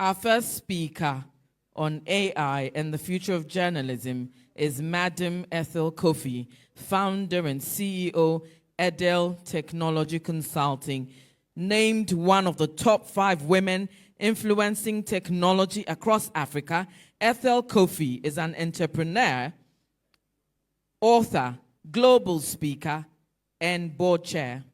Our first speaker on AI and the future of journalism is Madam Ethel Cofie, founder and CEO, Ethel Technology Consulting, named one of the top 5 women influencing technology across Africa. Ethel Cofie is an entrepreneur, author, global speaker, and board chair.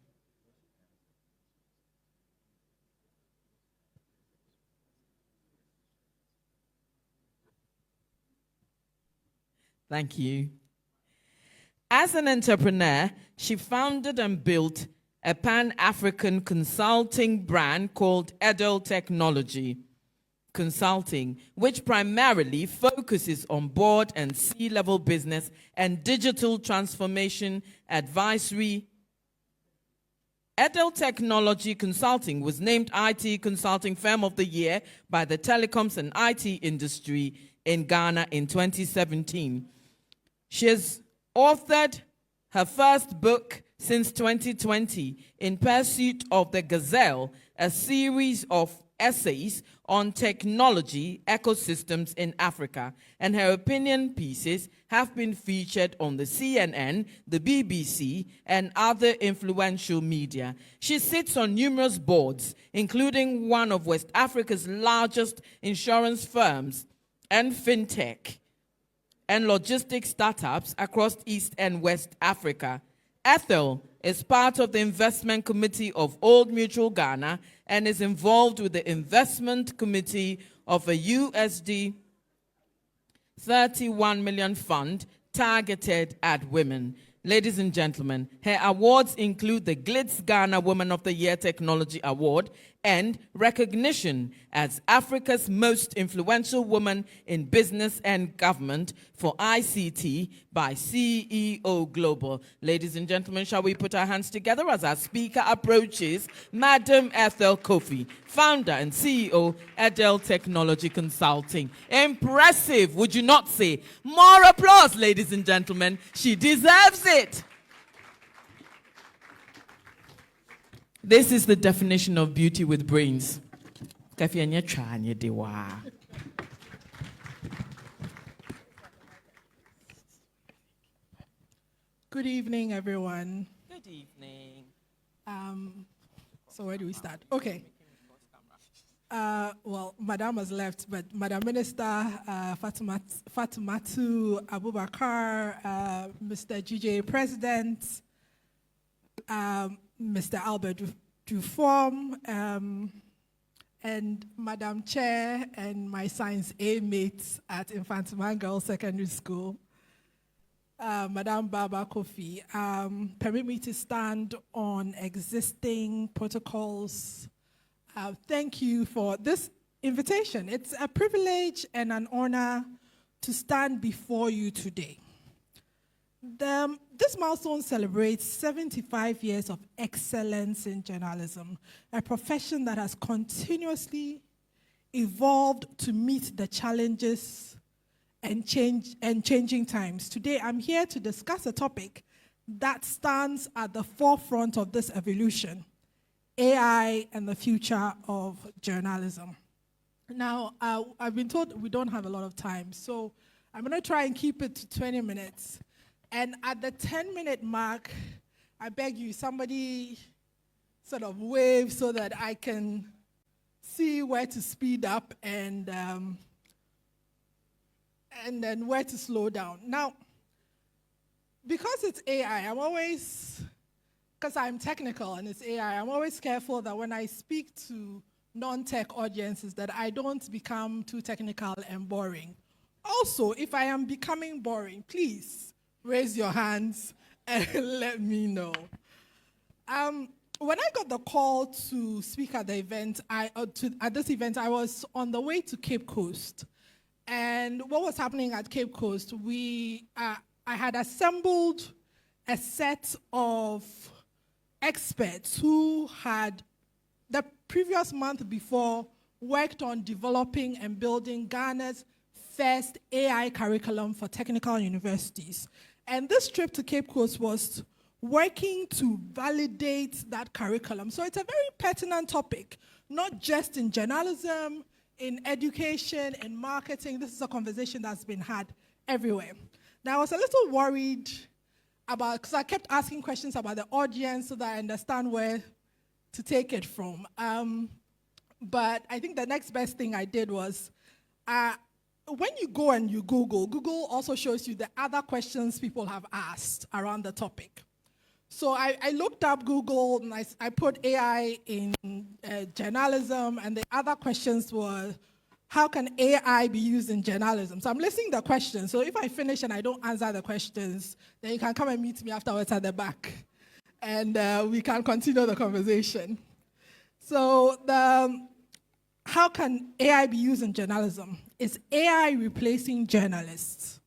Thank you. As an entrepreneur, she founded and built a Pan-African consulting brand called Ethel Technology Consulting, which primarily focuses on board and C-level business and digital transformation advisory. Ethel Technology Consulting was named IT Consulting Firm of the Year by the telecoms and IT industry in Ghana in 2017. She has authored her first book since 2020, In Pursuit of the Gazelle, a series of essays on technology ecosystems in Africa, and her opinion pieces have been featured on the CNN, the BBC, and other influential media. She sits on numerous boards, including one of West Africa's largest insurance firms and fintech and logistics startups across East and West Africa. Ethel is part of the investment committee of Old Mutual Ghana and is involved with the investment committee of a USD 31 million fund targeted at women. Ladies and gentlemen, her awards include the Glitz Ghana Woman of the Year Technology Award and recognition as Africa's most influential woman in business and government for ICT by CEO Global. Ladies and gentlemen, shall we put our hands together as our speaker approaches Madam Ethel Cofie, founder and CEO, Ethel Technology Consulting. Impressive, would you not say? More applause, ladies and gentlemen. She deserves it. This is the definition of beauty with brains. Good evening, everyone. Good evening. So where do we start? Okay. Well, Madam has left, but Madam Minister Fatumatu Abubakar, Mr. GJ President, Mr. Albert Duform, and Madam Chair and my science A mates at Infantiman Girls Secondary School, Madam Baba Cofie, permit me to stand on existing protocols. Thank you for this invitation. It's a privilege and an honor to stand before you today. This milestone celebrates 75 years of excellence in journalism, a profession that has continuously evolved to meet the challenges and changing times. Today, I'm here to discuss a topic that stands at the forefront of this evolution: AI and the future of journalism. Now, I've been told we don't have a lot of time, so I'm going to try and keep it to 20 minutes. And at the 10-minute mark, I beg you, somebody sort of wave so that I can see where to speed up and then where to slow down. Now, because it's AI, because I'm technical and it's AI, I'm always careful that when I speak to non-tech audiences that I don't become too technical and boring. Also, if I am becoming boring, please raise your hands and let me know. When I got the call to speak at the event, at this event, I was on the way to Cape Coast. And what was happening at Cape Coast, I had assembled a set of experts who had, the previous month before, worked on developing and building Ghana's first AI curriculum for technical universities. And this trip to Cape Coast was working to validate that curriculum. So it's a very pertinent topic, not just in journalism, in education, in marketing. This is a conversation that's been had everywhere. Now, I was a little worried about, because I kept asking questions about the audience so that I understand where to take it from. But I think the next best thing I did was, when you go and you Google also shows you the other questions people have asked around the topic. So I looked up Google, and I put AI in journalism, and the other questions were, how can AI be used in journalism? So I'm listing the questions. So if I finish and I don't answer the questions, then you can come and meet me afterwards at the back, and we can continue the conversation. So how can AI be used in journalism? Is AI replacing journalists?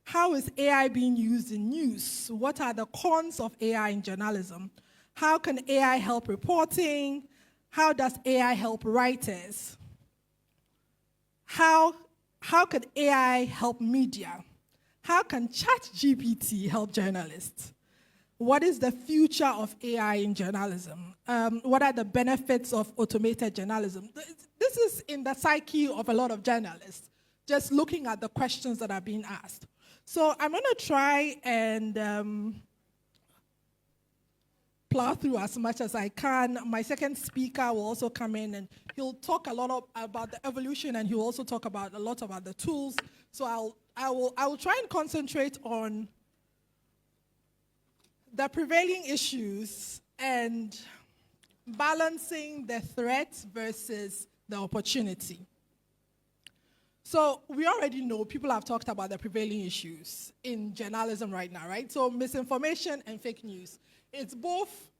How is AI being used in news? What are the cons of AI in journalism? How can AI help reporting? How does AI help writers? How can AI help media? How can Chat GPT help journalists? What is the future of AI in journalism? What are the benefits of automated journalism? This is in the psyche of a lot of journalists, just looking at the questions that are being asked. So I'm going to try and plow through as much as I can. My second speaker will also come in, and he'll talk a lot about the evolution, and he'll also talk about a lot about the tools. So I will try and concentrate on the prevailing issues and balancing the threat versus the opportunity. So we already know, people have talked about the prevailing issues in journalism right now, right? So misinformation and fake news. It's both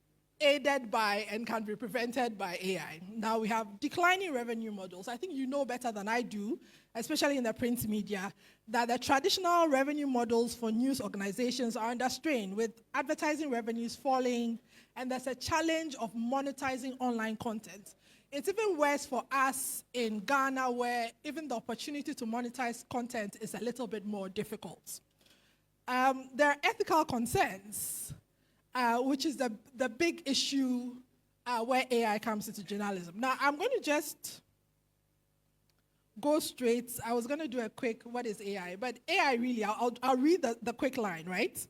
aided by and can be prevented by AI. Now we have declining revenue models. I think you know better than I do, especially in the print media, that the traditional revenue models for news organizations are under strain, with advertising revenues falling, and there's a challenge of monetizing online content. It's even worse for us in Ghana, where even the opportunity to monetize content is a little bit more difficult. There are ethical concerns, which is the big issue where AI comes into journalism. Now, I'm going to just go straight. I was going to do a quick, what is AI? But AI really, I'll read the quick line, right?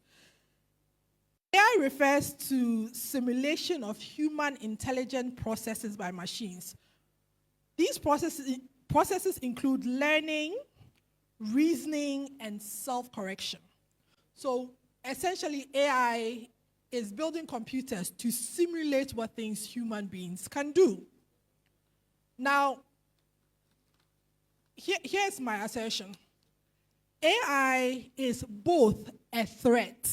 AI refers to simulation of human intelligent processes by machines. These processes include learning, reasoning, and self-correction. So essentially, AI is building computers to simulate what things human beings can do. Now, here's my assertion. AI is both a threat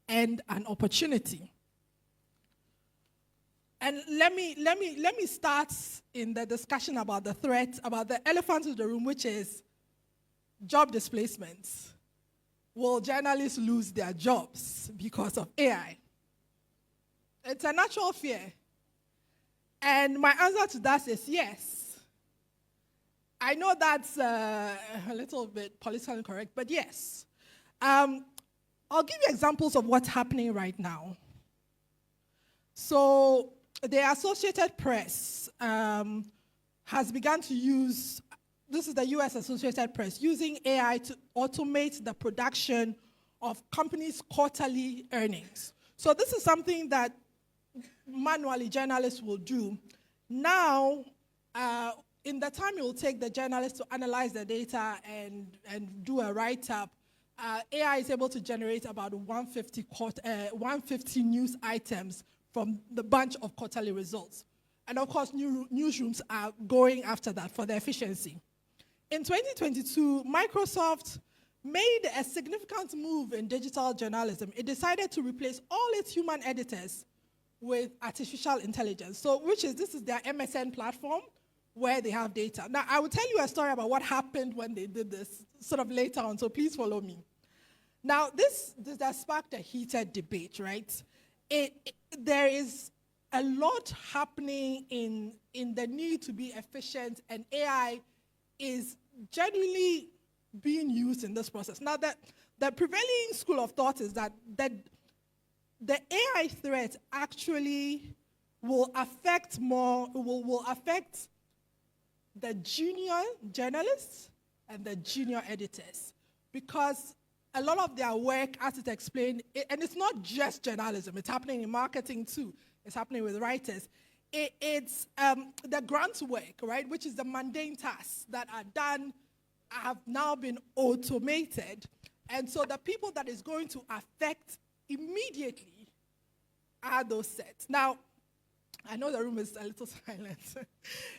and an opportunity. And let me start in the discussion about the threat, about the elephant in the room, which is job displacements. Will journalists lose their jobs because of AI? It's a natural fear. And my answer to that is yes. I know that's a little bit politically incorrect, but yes. I'll give you examples of what's happening right now. So the Associated Press has begun to use, this is the US Associated Press, using AI to automate the production of companies' quarterly earnings. So this is something that manually journalists will do. Now, in the time it will take the journalists to analyze the data and do a write-up, AI is able to generate about 150 news items from the bunch of quarterly results. And of course, newsrooms are going after that for their efficiency. In 2022, Microsoft made a significant move in digital journalism. It decided to replace all its human editors with artificial intelligence. So, this is their MSN platform where they have data. Now, I will tell you a story about what happened when they did this sort of later on, so please follow me. Now, this has sparked a heated debate, right? There is a lot happening in the need to be efficient, and AI is genuinely being used in this process. Now, the prevailing school of thought is that the AI threat actually will affect the junior journalists and the junior editors, because a lot of their work, as it explained, and it's not just journalism, it's happening in marketing too, it's happening with writers. It's the grunt work, right, which is the mundane tasks that are done, have now been automated. And so the people that is going to affect immediately are those sets. Now, I know the room is a little silent.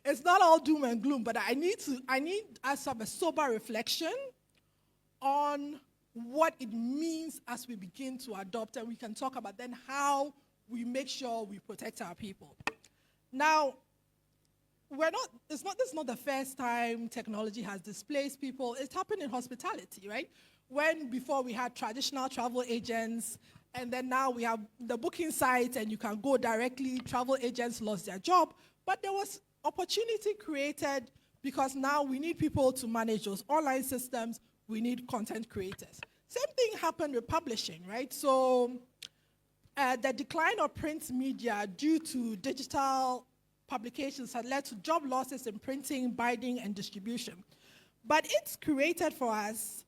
It's not all doom and gloom, but I need us to have a sober reflection on what it means as we begin to adopt, and we can talk about then how we make sure we protect our people. Now, this is not the first time technology has displaced people. It's happened in hospitality, right? When before we had traditional travel agents, and then now we have the booking sites and you can go directly. Travel agents lost their job, but there was opportunity created because now we need people to manage those online systems. We need content creators. Same thing happened with publishing, right? So the decline of print media due to digital publications had led to job losses in printing, binding, and distribution. But it's created for us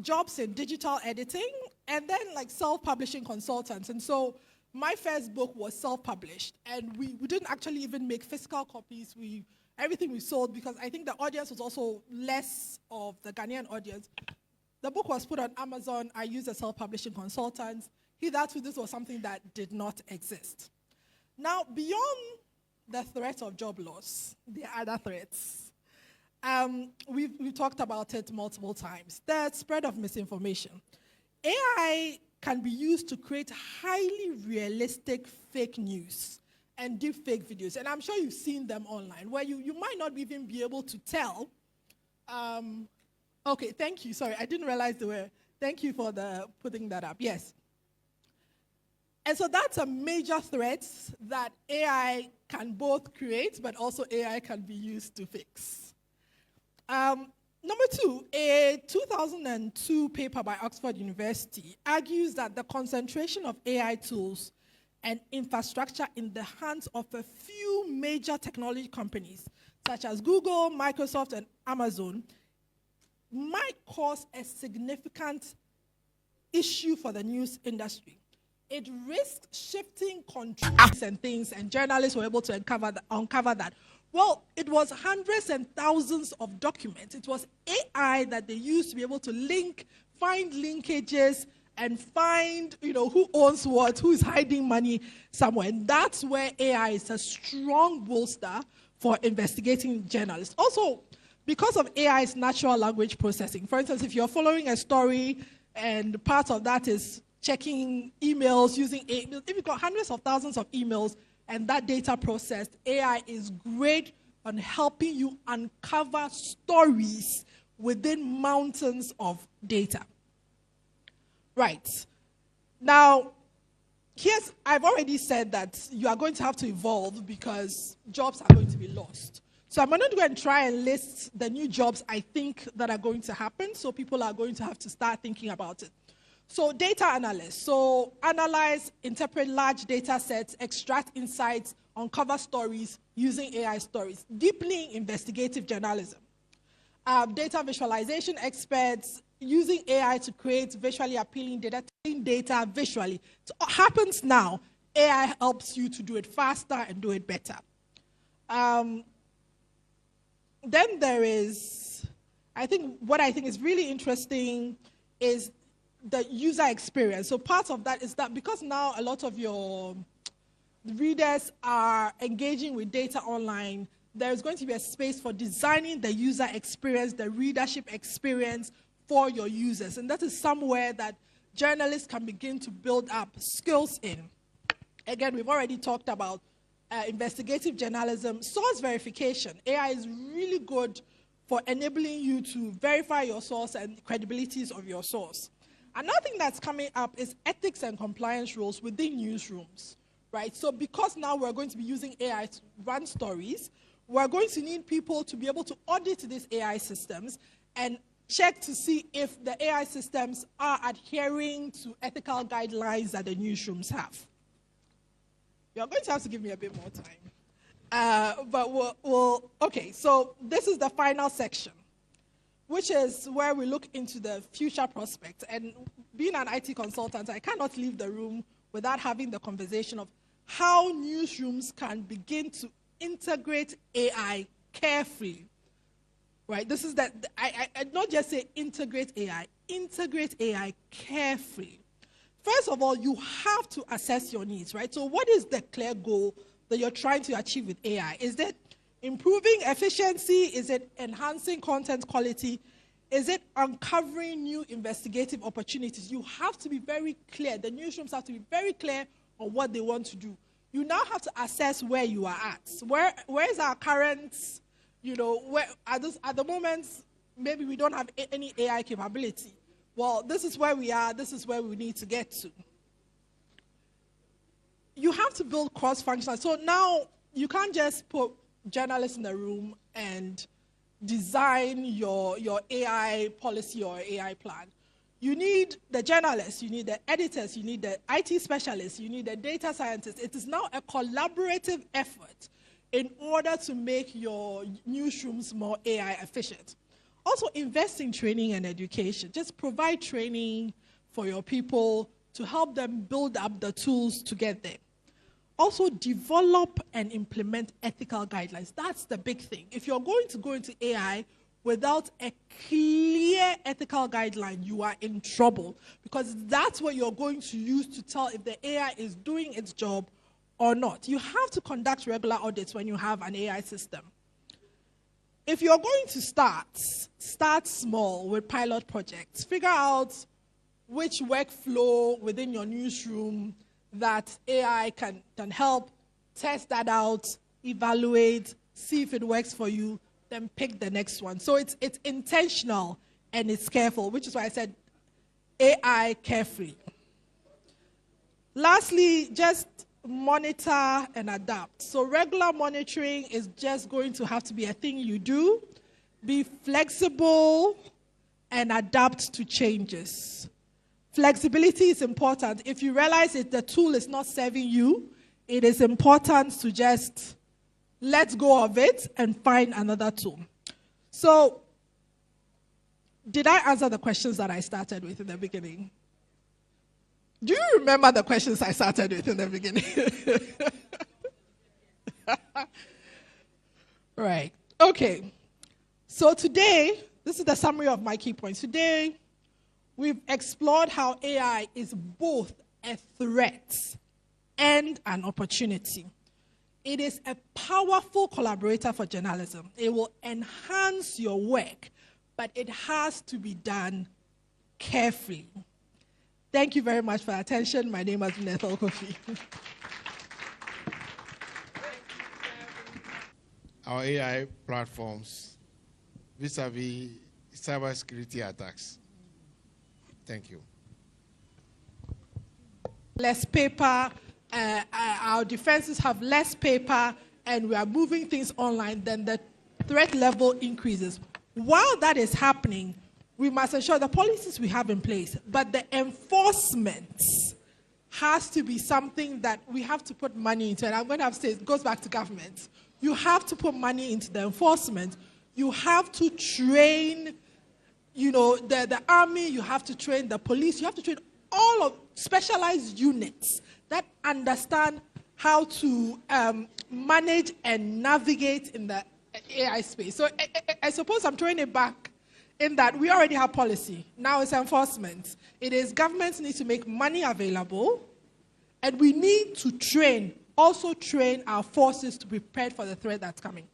jobs in digital editing and then like self-publishing consultants. And so my first book was self-published, and we didn't actually even make physical copies. Everything we sold, because I think the audience was also less of the Ghanaian audience. The book was put on Amazon. I used a self-publishing consultant. Hitherto, this was something that did not exist. Now, beyond the threat of job loss, there are other threats. We've talked about it multiple times. The spread of misinformation. AI can be used to create highly realistic fake news and deep fake videos. And I'm sure you've seen them online, where you might not even be able to tell. Okay, thank you. Sorry, I didn't realize they were. Thank you for putting that up. Yes. And so that's a major threat that AI can both create, but also AI can be used to fix. Number two, a 2002 paper by Oxford University argues that the concentration of AI tools and infrastructure in the hands of a few major technology companies, such as Google, Microsoft, and Amazon, might cause a significant issue for the news industry. It risks shifting controls and things, and journalists were able to uncover that. Well, it was hundreds and thousands of documents. It was AI that they used to be able to find linkages, and find, who owns what, who is hiding money somewhere. And that's where AI is a strong bolster for investigating journalists. Also, because of AI's natural language processing. For instance, if you're following a story and part of that is checking emails using if you've got hundreds of thousands of emails and that data processed, AI is great on helping you uncover stories within mountains of data. Right. Now, I've already said that you are going to have to evolve because jobs are going to be lost. So I'm going to go and try and list the new jobs I think that are going to happen, so people are going to have to start thinking about it. So data analysts. So analyze, interpret large data sets, extract insights, uncover stories using AI stories. Deeply investigative journalism. Data visualization experts, using AI to create visually appealing data visually. So what happens now, AI helps you to do it faster and do it better. Then there is, what I think is really interesting is the user experience. So part of that is that because now a lot of your readers are engaging with data online, there's going to be a space for designing the user experience, the readership experience for your users. And that is somewhere that journalists can begin to build up skills in. Again, we've already talked about investigative journalism, source verification. AI is really good for enabling you to verify your source and credibilities of your source. Another thing that's coming up is ethics and compliance rules within newsrooms, right? So because now we're going to be using AI to run stories, we're going to need people to be able to audit these AI systems and check to see if the AI systems are adhering to ethical guidelines that the newsrooms have. You're going to have to give me a bit more time. But okay, so this is the final section, which is where we look into the future prospects. And being an IT consultant, I cannot leave the room without having the conversation of how newsrooms can begin to integrate AI carefully. Right? This is that, I not just say integrate AI carefully. First of all, you have to assess your needs, right? So what is the clear goal that you're trying to achieve with AI? Is it improving efficiency? Is it enhancing content quality? Is it uncovering new investigative opportunities? You have to be very clear. The newsrooms have to be very clear on what they want to do. You now have to assess where you are at. Where is our current, where at the moment, maybe we don't have any AI capability. Well, this is where we are. This is where we need to get to. You have to build cross-functional. So now you can't just put journalists in the room and design your AI policy or AI plan. You need the journalists, you need the editors, you need the IT specialists, you need the data scientists. It is now a collaborative effort in order to make your newsrooms more AI efficient. Also, invest in training and education. Just provide training for your people to help them build up the tools to get there. Also, develop and implement ethical guidelines. That's the big thing. If you're going to go into AI without a clear ethical guideline, you are in trouble, because that's what you're going to use to tell if the AI is doing its job or not. You have to conduct regular audits when you have an AI system. If you're going to start small with pilot projects. Figure out which workflow within your newsroom that AI can help, test that out, evaluate, see if it works for you, then pick the next one. So it's intentional and it's careful, which is why I said AI carefree. Lastly, just monitor and adapt. So regular monitoring is just going to have to be a thing you do. Be flexible and adapt to changes. Flexibility is important. If you realize that the tool is not serving you, it is important to just let go of it and find another tool. So, did I answer the questions that I started with in the beginning? Do you remember the questions I started with in the beginning? Right. Okay. So today, this is the summary of my key points. Today, we've explored how AI is both a threat and an opportunity. It is a powerful collaborator for journalism. It will enhance your work, but it has to be done carefully. Thank you very much for your attention. My name is Ethel Cofie. Our AI platforms vis-a-vis cybersecurity attacks. Thank you. Less paper, our defenses have less paper, and we are moving things online, then the threat level increases. While that is happening, we must ensure the policies we have in place, but the enforcement has to be something that we have to put money into. And I'm going to have to say, it goes back to government. You have to put money into the enforcement. You have to train, the army, you have to train the police, you have to train all of specialized units that understand how to manage and navigate in the AI space. So I suppose I'm throwing it back in that we already have policy. Now it's enforcement. It is governments need to make money available, and we need to also train our forces to be prepared for the threat that's coming.